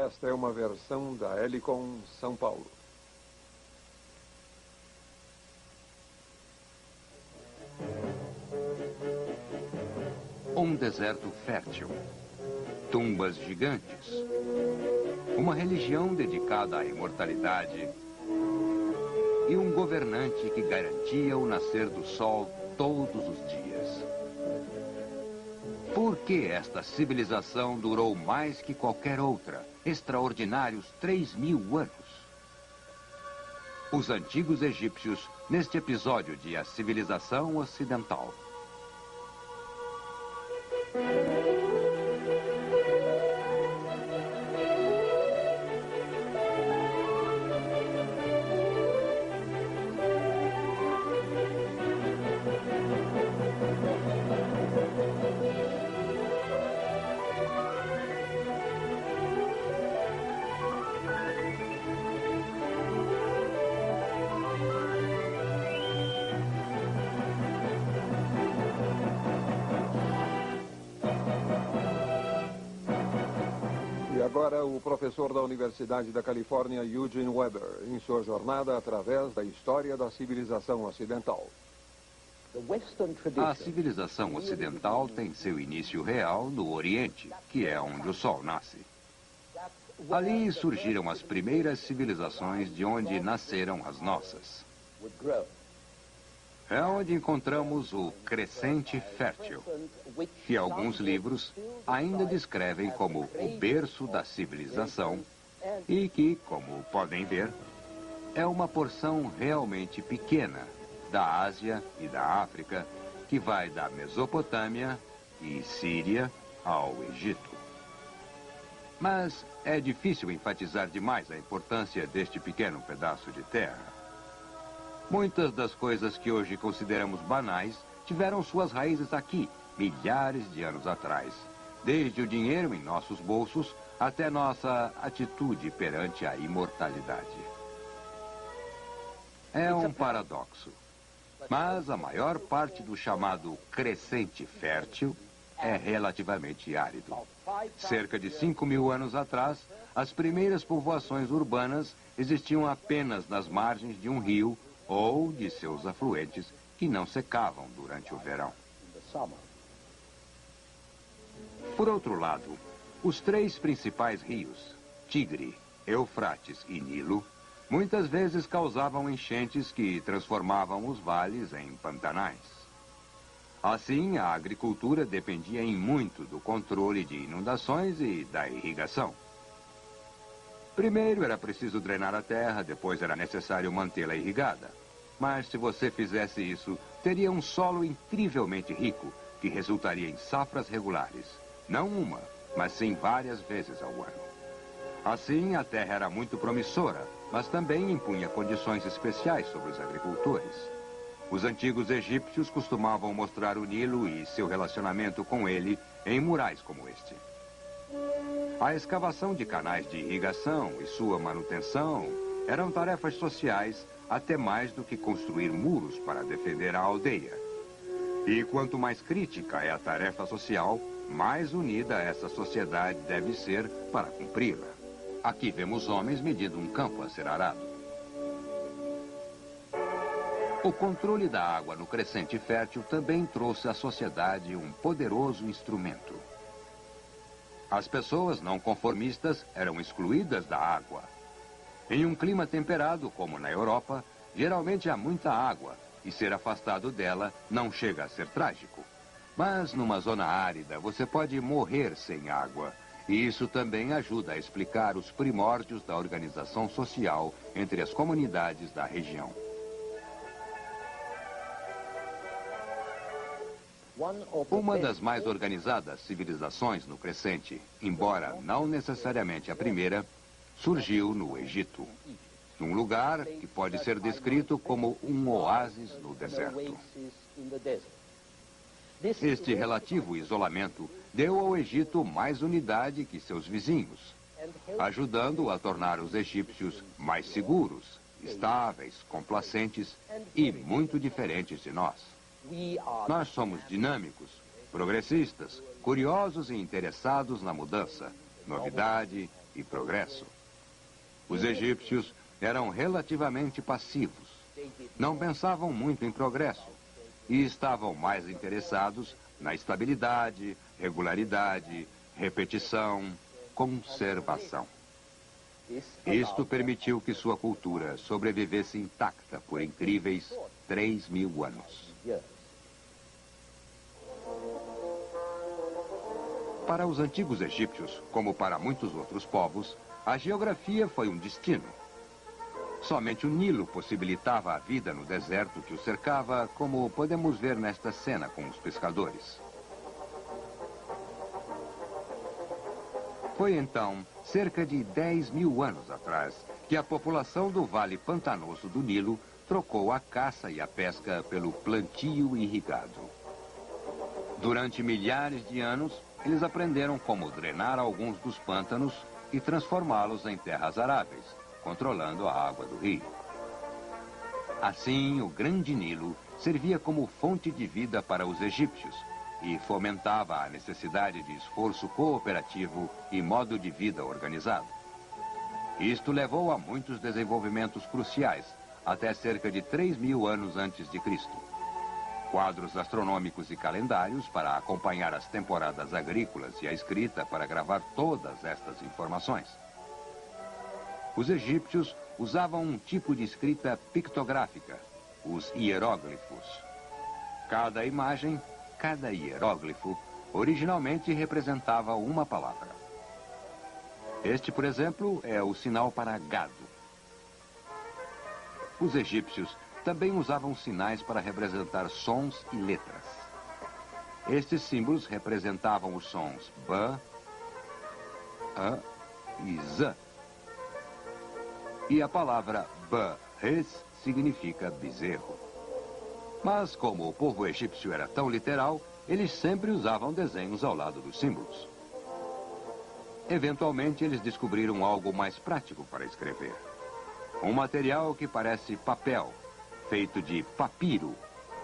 Esta é uma versão da Helicon São Paulo. Um deserto fértil, tumbas gigantes, uma religião dedicada à imortalidade e um governante que garantia o nascer do sol todos os dias. Por que esta civilização durou mais que qualquer outra, extraordinários 3.000 anos? Os antigos egípcios, neste episódio de A Civilização Ocidental. E agora o professor da Universidade da Califórnia, Eugene Weber, em sua jornada através da história da civilização ocidental. A civilização ocidental tem seu início real no Oriente, que é onde o Sol nasce. Ali surgiram as primeiras civilizações de onde nasceram as nossas. É onde encontramos o crescente fértil, que alguns livros ainda descrevem como o berço da civilização e que, como podem ver, é uma porção realmente pequena da Ásia e da África, que vai da Mesopotâmia e Síria ao Egito. Mas é difícil enfatizar demais a importância deste pequeno pedaço de terra. Muitas das coisas que hoje consideramos banais tiveram suas raízes aqui, milhares de anos atrás. Desde o dinheiro em nossos bolsos até nossa atitude perante a imortalidade. É um paradoxo. Mas a maior parte do chamado crescente fértil é relativamente árido. Cerca de 5.000 anos atrás, as primeiras povoações urbanas existiam apenas nas margens de um rio ou de seus afluentes que não secavam durante o verão. Por outro lado, os três principais rios, Tigre, Eufrates e Nilo, muitas vezes causavam enchentes que transformavam os vales em pantanais. Assim, a agricultura dependia em muito do controle de inundações e da irrigação. Primeiro era preciso drenar a terra, depois era necessário mantê-la irrigada. Mas se você fizesse isso, teria um solo incrivelmente rico, que resultaria em safras regulares. Não uma, mas sim várias vezes ao ano. Assim, a terra era muito promissora, mas também impunha condições especiais sobre os agricultores. Os antigos egípcios costumavam mostrar o Nilo e seu relacionamento com ele em murais como este. A escavação de canais de irrigação e sua manutenção eram tarefas sociais até mais do que construir muros para defender a aldeia. E quanto mais crítica é a tarefa social, mais unida essa sociedade deve ser para cumpri-la. Aqui vemos homens medindo um campo a ser arado. O controle da água no crescente fértil também trouxe à sociedade um poderoso instrumento. As pessoas não conformistas eram excluídas da água. Em um clima temperado, como na Europa, geralmente há muita água, e ser afastado dela não chega a ser trágico. Mas numa zona árida, você pode morrer sem água, e isso também ajuda a explicar os primórdios da organização social entre as comunidades da região. Uma das mais organizadas civilizações no crescente, embora não necessariamente a primeira, surgiu no Egito, num lugar que pode ser descrito como um oásis no deserto. Este relativo isolamento deu ao Egito mais unidade que seus vizinhos, ajudando a tornar os egípcios mais seguros, estáveis, complacentes e muito diferentes de nós. Nós somos dinâmicos, progressistas, curiosos e interessados na mudança, novidade e progresso. Os egípcios eram relativamente passivos. Não pensavam muito em progresso e estavam mais interessados na estabilidade, regularidade, repetição, conservação. Isto permitiu que sua cultura sobrevivesse intacta por incríveis 3.000 anos. Para os antigos egípcios, como para muitos outros povos, a geografia foi um destino. Somente o Nilo possibilitava a vida no deserto que o cercava, como podemos ver nesta cena com os pescadores. Foi então, cerca de 10.000 anos atrás, que a população do Vale Pantanoso do Nilo trocou a caça e a pesca pelo plantio irrigado. Durante milhares de anos, eles aprenderam como drenar alguns dos pântanos e transformá-los em terras aráveis, controlando a água do rio. Assim, o Grande Nilo servia como fonte de vida para os egípcios e fomentava a necessidade de esforço cooperativo e modo de vida organizado. Isto levou a muitos desenvolvimentos cruciais, até cerca de 3.000 anos antes de Cristo. Quadros astronômicos e calendários para acompanhar as temporadas agrícolas e a escrita para gravar todas estas informações. Os egípcios usavam um tipo de escrita pictográfica, os hieróglifos. Cada imagem, cada hieróglifo, originalmente representava uma palavra. Este, por exemplo, é o sinal para gado. Os egípcios também usavam sinais para representar sons e letras. Estes símbolos representavam os sons B, A e Z. E a palavra Ba-res significa bezerro. Mas como o povo egípcio era tão literal, eles sempre usavam desenhos ao lado dos símbolos. Eventualmente, eles descobriram algo mais prático para escrever. Um material que parece papel, feito de papiro,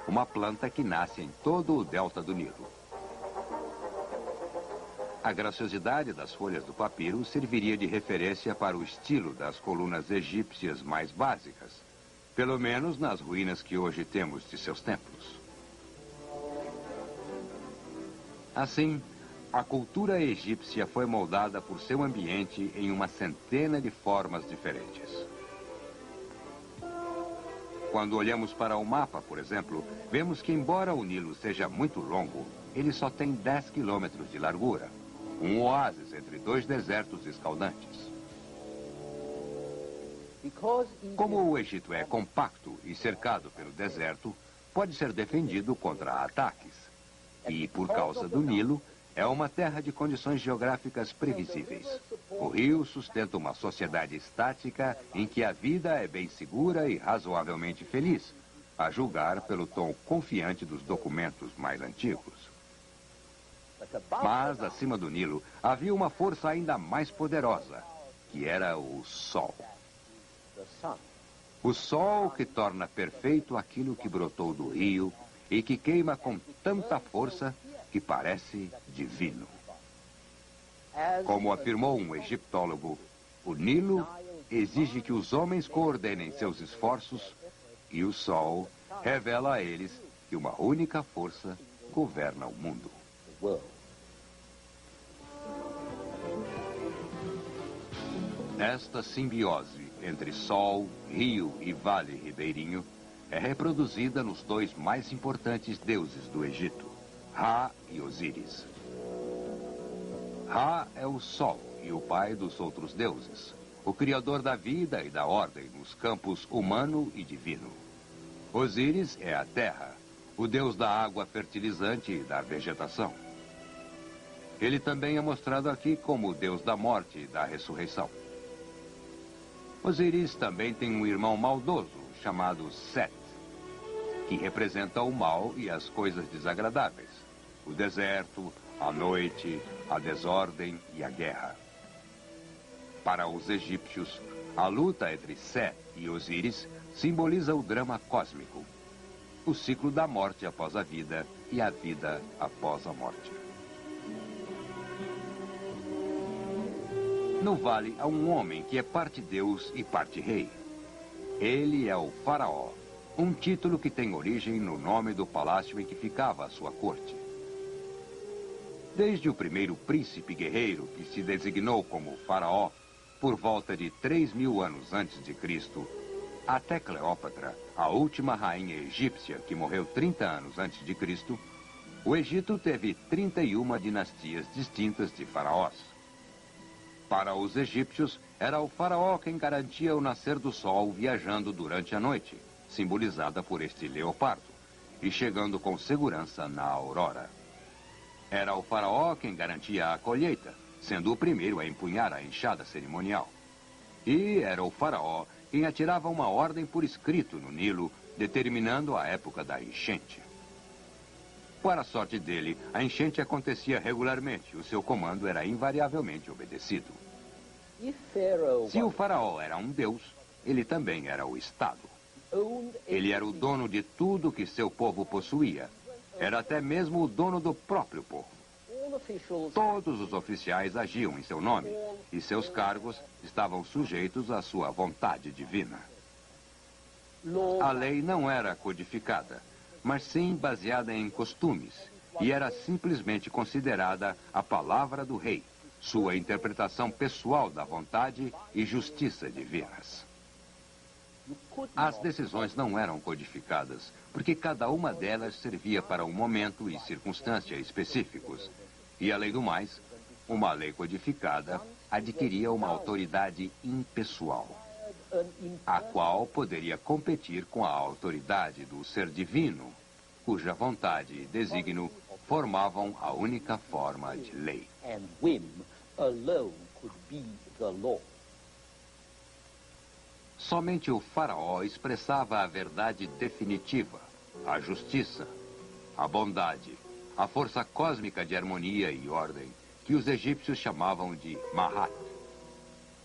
uma planta que nasce em todo o delta do Nilo. A graciosidade das folhas do papiro serviria de referência para o estilo das colunas egípcias mais básicas, pelo menos nas ruínas que hoje temos de seus templos. Assim, a cultura egípcia foi moldada por seu ambiente em uma centena de formas diferentes. Quando olhamos para o mapa, por exemplo, vemos que, embora o Nilo seja muito longo, ele só tem 10 quilômetros de largura, um oásis entre dois desertos escaldantes. Como o Egito é compacto e cercado pelo deserto, pode ser defendido contra ataques. E, por causa do Nilo, é uma terra de condições geográficas previsíveis. O rio sustenta uma sociedade estática em que a vida é bem segura e razoavelmente feliz, a julgar pelo tom confiante dos documentos mais antigos. Mas, acima do Nilo, havia uma força ainda mais poderosa, que era o Sol. O Sol que torna perfeito aquilo que brotou do rio e que queima com tanta força que parece divino. Como afirmou um egiptólogo, o Nilo exige que os homens coordenem seus esforços e o Sol revela a eles que uma única força governa o mundo. Esta simbiose entre sol, rio e vale ribeirinho é reproduzida nos dois mais importantes deuses do Egito, Ra e Osíris. Ra é o sol e o pai dos outros deuses, o criador da vida e da ordem nos campos humano e divino. Osíris é a terra, o deus da água fertilizante e da vegetação. Ele também é mostrado aqui como o deus da morte e da ressurreição. Osíris também tem um irmão maldoso, chamado Set, que representa o mal e as coisas desagradáveis, o deserto, a noite, a desordem e a guerra. Para os egípcios, a luta entre Set e Osíris simboliza o drama cósmico, o ciclo da morte após a vida e a vida após a morte. No vale há um homem que é parte Deus e parte rei. Ele é o Faraó, um título que tem origem no nome do palácio em que ficava a sua corte. Desde o primeiro príncipe guerreiro que se designou como Faraó, por volta de 3.000 anos antes de Cristo, até Cleópatra, a última rainha egípcia que morreu 30 anos antes de Cristo, o Egito teve 31 dinastias distintas de faraós. Para os egípcios, era o faraó quem garantia o nascer do sol viajando durante a noite, simbolizada por este leopardo, e chegando com segurança na aurora. Era o faraó quem garantia a colheita, sendo o primeiro a empunhar a enxada cerimonial. E era o faraó quem atirava uma ordem por escrito no Nilo, determinando a época da enchente. Para a sorte dele, a enchente acontecia regularmente e o seu comando era invariavelmente obedecido. Se o faraó era um deus, ele também era o Estado. Ele era o dono de tudo que seu povo possuía. Era até mesmo o dono do próprio povo. Todos os oficiais agiam em seu nome e seus cargos estavam sujeitos à sua vontade divina. A lei não era codificada, mas sim baseada em costumes, e era simplesmente considerada a palavra do rei, sua interpretação pessoal da vontade e justiça divinas. As decisões não eram codificadas, porque cada uma delas servia para um momento e circunstância específicos. E, além do mais, uma lei codificada adquiria uma autoridade impessoal, a qual poderia competir com a autoridade do ser divino, cuja vontade e desígnio formavam a única forma de lei. Somente o faraó expressava a verdade definitiva, a justiça, a bondade, a força cósmica de harmonia e ordem, que os egípcios chamavam de Mahat.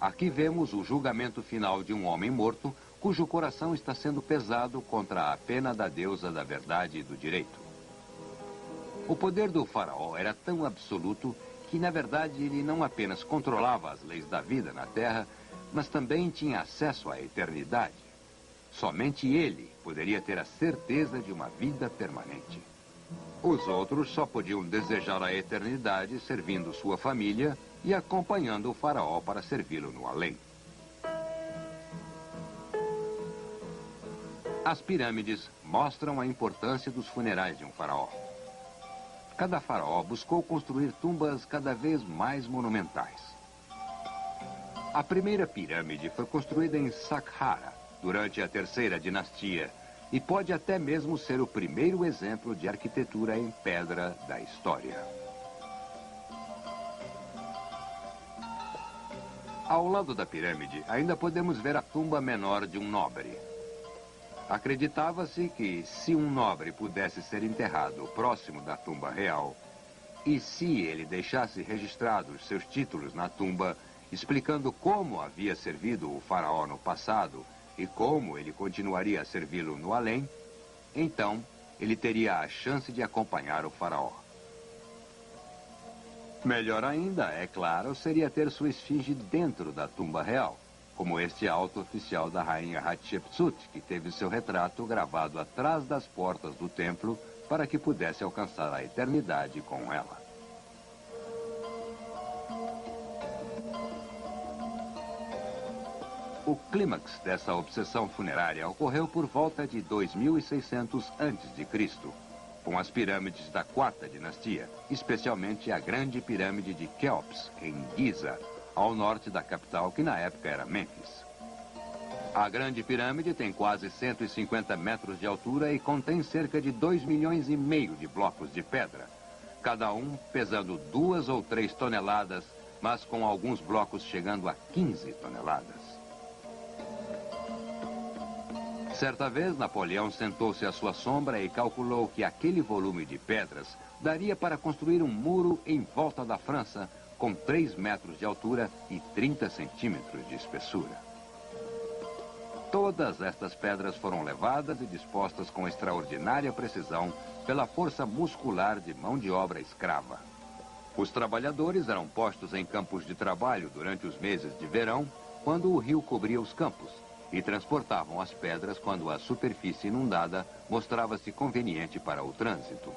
Aqui vemos o julgamento final de um homem morto, cujo coração está sendo pesado contra a pena da deusa da verdade e do direito. O poder do faraó era tão absoluto que, na verdade, ele não apenas controlava as leis da vida na Terra, mas também tinha acesso à eternidade. Somente ele poderia ter a certeza de uma vida permanente. Os outros só podiam desejar a eternidade servindo sua família e acompanhando o faraó para servi-lo no além. As pirâmides mostram a importância dos funerais de um faraó. Cada faraó buscou construir tumbas cada vez mais monumentais. A primeira pirâmide foi construída em Saqqara, durante a terceira dinastia, e pode até mesmo ser o primeiro exemplo de arquitetura em pedra da história. Ao lado da pirâmide, ainda podemos ver a tumba menor de um nobre. Acreditava-se que, se um nobre pudesse ser enterrado próximo da tumba real, e se ele deixasse registrados seus títulos na tumba, explicando como havia servido o faraó no passado e como ele continuaria a servi-lo no além, então ele teria a chance de acompanhar o faraó. Melhor ainda, é claro, seria ter sua esfinge dentro da tumba real, como este alto oficial da rainha Hatshepsut, que teve seu retrato gravado atrás das portas do templo para que pudesse alcançar a eternidade com ela. O clímax dessa obsessão funerária ocorreu por volta de 2600 a.C., com as pirâmides da quarta dinastia, especialmente a grande pirâmide de Quéops, em Giza, ao norte da capital, que na época era Mênfis. A grande pirâmide tem quase 150 metros de altura e contém cerca de 2,5 milhões de blocos de pedra, cada um pesando 2 ou 3 toneladas, mas com alguns blocos chegando a 15 toneladas. Certa vez, Napoleão sentou-se à sua sombra e calculou que aquele volume de pedras daria para construir um muro em volta da França, com 3 metros de altura e 30 centímetros de espessura. Todas estas pedras foram levadas e dispostas com extraordinária precisão pela força muscular de mão de obra escrava. Os trabalhadores eram postos em campos de trabalho durante os meses de verão, quando o rio cobria os campos, e transportavam as pedras quando a superfície inundada mostrava-se conveniente para o trânsito.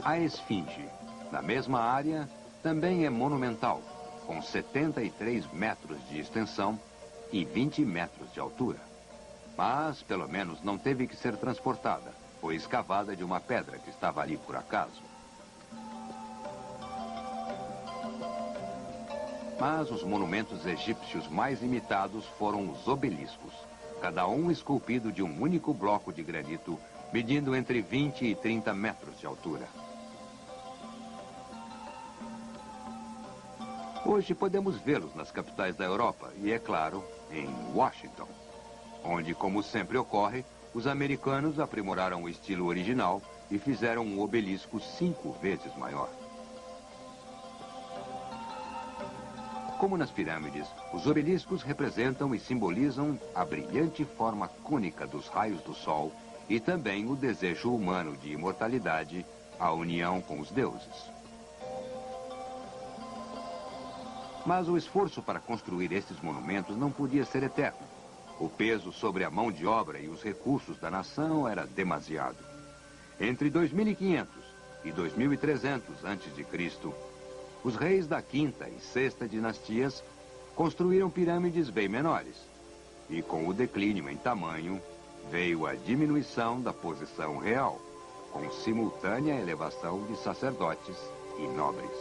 A Esfinge, na mesma área, também é monumental, com 73 metros de extensão e 20 metros de altura. Mas, pelo menos, não teve que ser transportada. Foi escavada de uma pedra que estava ali por acaso. Mas os monumentos egípcios mais imitados foram os obeliscos, cada um esculpido de um único bloco de granito, medindo entre 20 e 30 metros de altura. Hoje podemos vê-los nas capitais da Europa e, é claro, em Washington, onde, como sempre ocorre, os americanos aprimoraram o estilo original e fizeram um obelisco 5 vezes maior. Como nas pirâmides, os obeliscos representam e simbolizam a brilhante forma cônica dos raios do sol e também o desejo humano de imortalidade, a união com os deuses. Mas o esforço para construir esses monumentos não podia ser eterno. O peso sobre a mão de obra e os recursos da nação era demasiado. Entre 2500 e 2300 a.C., os reis da quinta e sexta dinastias construíram pirâmides bem menores. E com o declínio em tamanho, veio a diminuição da posição real, com simultânea elevação de sacerdotes e nobres.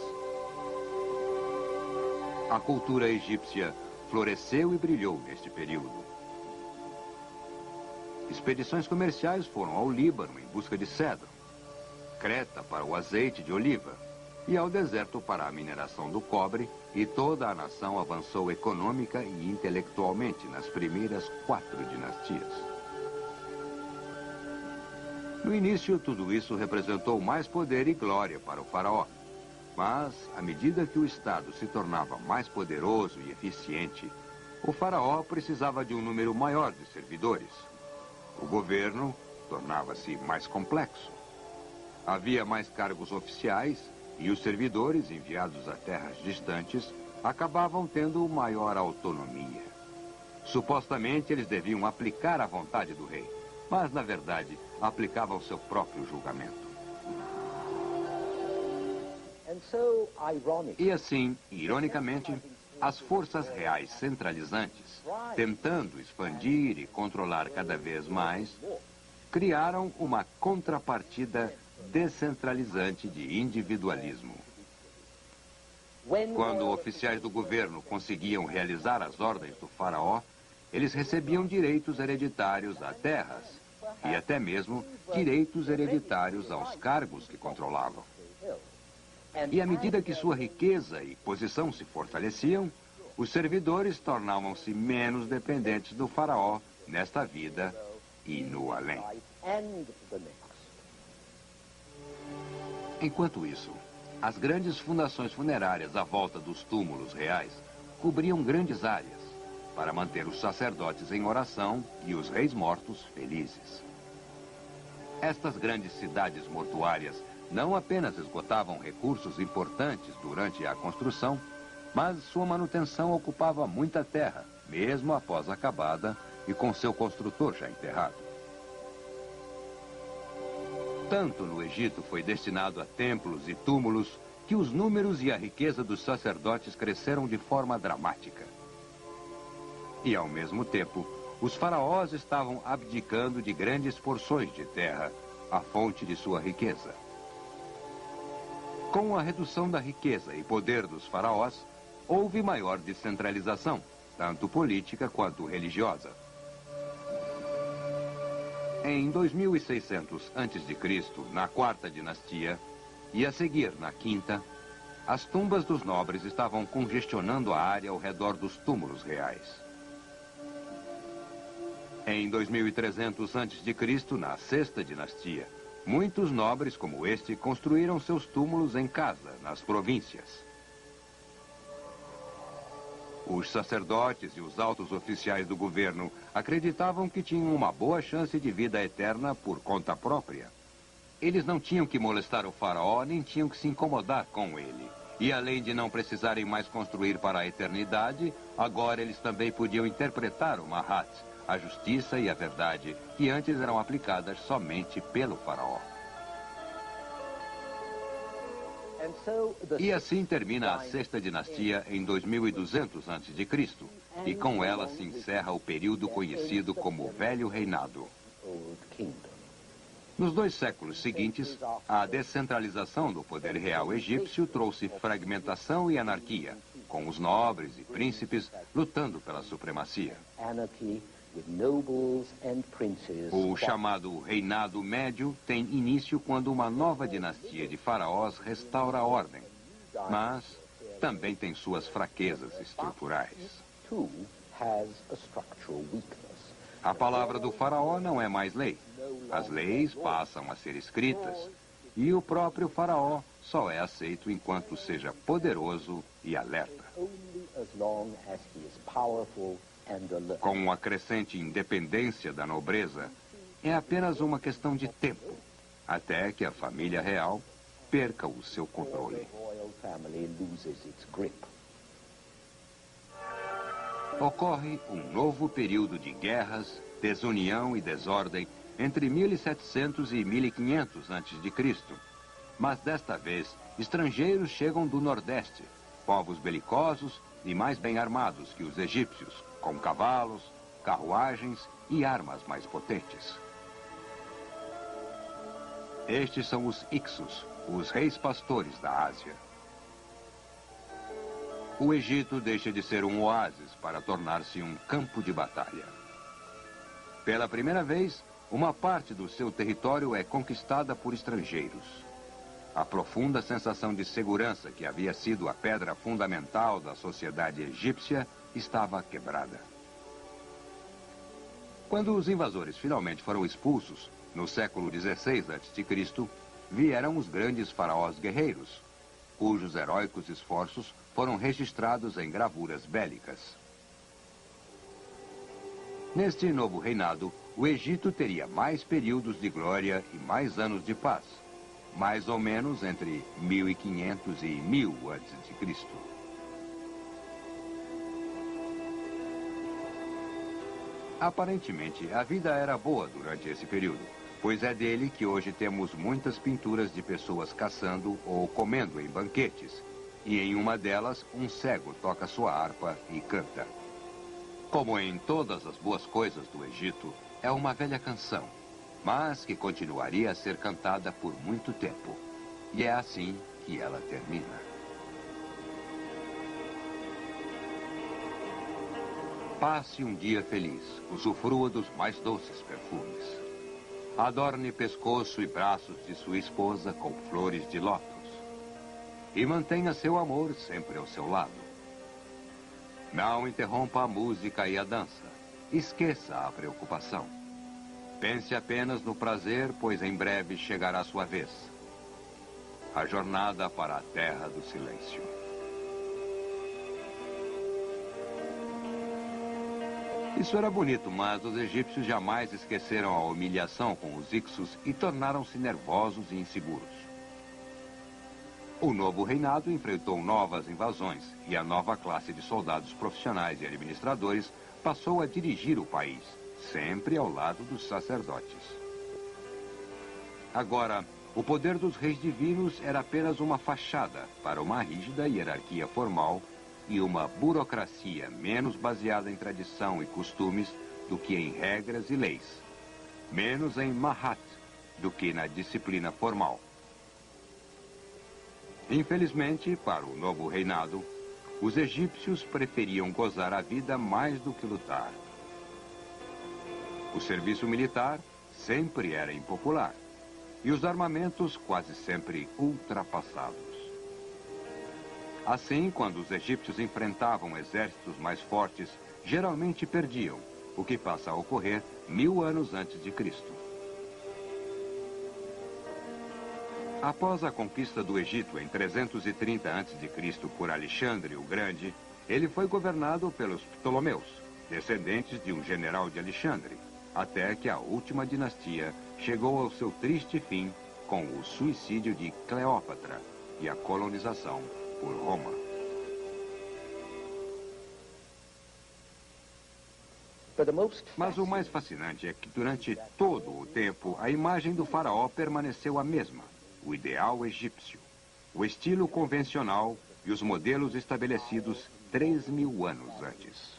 A cultura egípcia floresceu e brilhou neste período. Expedições comerciais foram ao Líbano em busca de cedro, Creta para o azeite de oliva e ao deserto para a mineração do cobre, e toda a nação avançou econômica e intelectualmente nas primeiras 4 dinastias. No início, tudo isso representou mais poder e glória para o faraó. Mas, à medida que o Estado se tornava mais poderoso e eficiente, o faraó precisava de um número maior de servidores. O governo tornava-se mais complexo. Havia mais cargos oficiais e os servidores enviados a terras distantes acabavam tendo maior autonomia. Supostamente, eles deviam aplicar a vontade do rei, mas, na verdade, aplicavam seu próprio julgamento. E assim, ironicamente, as forças reais centralizantes, tentando expandir e controlar cada vez mais, criaram uma contrapartida descentralizante de individualismo. Quando oficiais do governo conseguiam realizar as ordens do faraó, eles recebiam direitos hereditários a terras e até mesmo direitos hereditários aos cargos que controlavam. E à medida que sua riqueza e posição se fortaleciam, os servidores tornavam-se menos dependentes do faraó nesta vida e no além. Enquanto isso, as grandes fundações funerárias à volta dos túmulos reais cobriam grandes áreas para manter os sacerdotes em oração e os reis mortos felizes. Estas grandes cidades mortuárias não apenas esgotavam recursos importantes durante a construção, mas sua manutenção ocupava muita terra, mesmo após acabada e com seu construtor já enterrado. Tanto no Egito foi destinado a templos e túmulos que os números e a riqueza dos sacerdotes cresceram de forma dramática. E, ao mesmo tempo, os faraós estavam abdicando de grandes porções de terra, a fonte de sua riqueza. Com a redução da riqueza e poder dos faraós, houve maior descentralização, tanto política quanto religiosa. Em 2600 a.C., na quarta dinastia, e a seguir na quinta, as tumbas dos nobres estavam congestionando a área ao redor dos túmulos reais. Em 2300 a.C., na sexta dinastia, muitos nobres como este construíram seus túmulos em casa, nas províncias. Os sacerdotes e os altos oficiais do governo acreditavam que tinham uma boa chance de vida eterna por conta própria. eles não tinham que molestar o faraó, nem tinham que se incomodar com ele. E além de não precisarem mais construir para a eternidade, agora eles também podiam interpretar o Mahat, a justiça e a verdade, que antes eram aplicadas somente pelo faraó. E assim termina a sexta dinastia em 2200 a.C., e com ela se encerra o período conhecido como Velho Reinado. Nos 2 séculos seguintes, a descentralização do poder real egípcio trouxe fragmentação e anarquia, com os nobres e príncipes lutando pela supremacia. O chamado Reinado Médio tem início quando uma nova dinastia de faraós restaura a ordem, mas também tem suas fraquezas estruturais. A palavra do faraó não é mais lei. As leis passam a ser escritas, e o próprio faraó só é aceito enquanto seja poderoso e alerta. Com a crescente independência da nobreza, é apenas uma questão de tempo, até que a família real perca o seu controle. Ocorre um novo período de guerras, desunião e desordem entre 1700 e 1500 a.C. Mas desta vez, estrangeiros chegam do Nordeste, povos belicosos e mais bem armados que os egípcios, com cavalos, carruagens e armas mais potentes. Estes são os Ixos, os reis pastores da Ásia. O Egito deixa de ser um oásis para tornar-se um campo de batalha. Pela primeira vez, uma parte do seu território é conquistada por estrangeiros. A profunda sensação de segurança que havia sido a pedra fundamental da sociedade egípcia estava quebrada. Quando os invasores finalmente foram expulsos, no século XVI a.C., vieram os grandes faraós guerreiros, cujos heróicos esforços foram registrados em gravuras bélicas. Neste novo reinado, o Egito teria mais períodos de glória e mais anos de paz, mais ou menos entre 1500 e 1000 a.C. Aparentemente, a vida era boa durante esse período, pois é dele que hoje temos muitas pinturas de pessoas caçando ou comendo em banquetes, e em uma delas, um cego toca sua harpa e canta. Como em todas as boas coisas do Egito, é uma velha canção, mas que continuaria a ser cantada por muito tempo. E é assim que ela termina. Passe um dia feliz, usufrua dos mais doces perfumes. Adorne pescoço e braços de sua esposa com flores de lótus. E mantenha seu amor sempre ao seu lado. Não interrompa a música e a dança. Esqueça a preocupação. Pense apenas no prazer, pois em breve chegará sua vez. A jornada para a terra do silêncio. Isso era bonito, mas os egípcios jamais esqueceram a humilhação com os Ixos e tornaram-se nervosos e inseguros. O novo reinado enfrentou novas invasões e a nova classe de soldados profissionais e administradores passou a dirigir o país, sempre ao lado dos sacerdotes. Agora, o poder dos reis divinos era apenas uma fachada para uma rígida hierarquia formal e uma burocracia menos baseada em tradição e costumes do que em regras e leis, menos em Mahat do que na disciplina formal. Infelizmente, para o novo reinado, os egípcios preferiam gozar a vida mais do que lutar. O serviço militar sempre era impopular e os armamentos quase sempre ultrapassados. Assim, quando os egípcios enfrentavam exércitos mais fortes, geralmente perdiam, o que passa a ocorrer 1000 anos antes de Cristo. Após a conquista do Egito em 330 a.C. por Alexandre o Grande, ele foi governado pelos Ptolomeus, descendentes de um general de Alexandre, até que a última dinastia chegou ao seu triste fim com o suicídio de Cleópatra e a colonização por Roma. Mas o mais fascinante é que durante todo o tempo a imagem do faraó permaneceu a mesma, o ideal egípcio, o estilo convencional e os modelos estabelecidos 3.000 anos antes.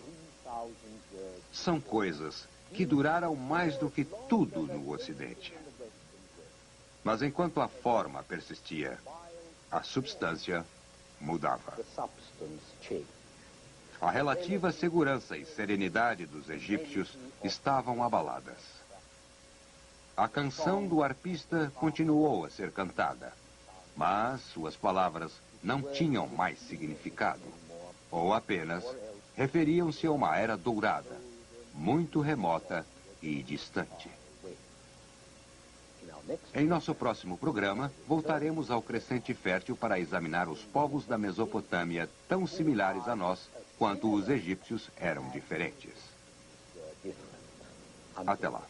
São coisas que duraram mais do que tudo no Ocidente. Mas enquanto a forma persistia, a substância mudava. A relativa segurança e serenidade dos egípcios estavam abaladas. A canção do arpista continuou a ser cantada, mas suas palavras não tinham mais significado, ou apenas referiam-se a uma era dourada, muito remota e distante. Em nosso próximo programa, voltaremos ao Crescente Fértil para examinar os povos da Mesopotâmia tão similares a nós quanto os egípcios eram diferentes. Até lá.